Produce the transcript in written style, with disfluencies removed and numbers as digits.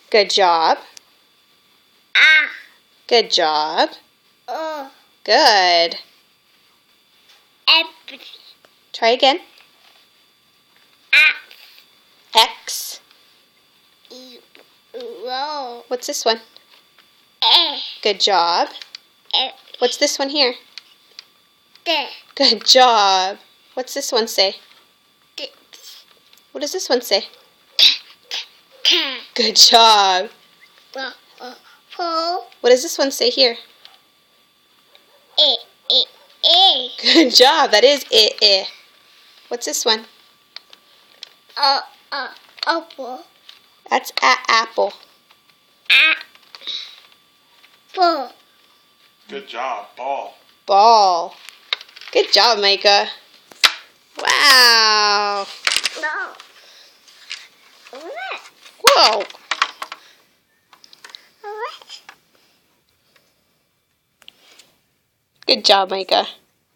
Good job. Ah. Good job. Oh. Good. F. Try again. Ah. X. Roll. What's this one? Eh. Good job. Eh. What's this one here? De. Good job. What's this one say? De. What does this one say? Ka. Good job. Pull. What does this one say here? Eh. Eh. Eh. Good job. That is it. What's this one? Apple. That's apple. Apple. Good job. Ball. Ball. Good job, Micah. Wow. No. What? Whoa. What? Good job, Micah.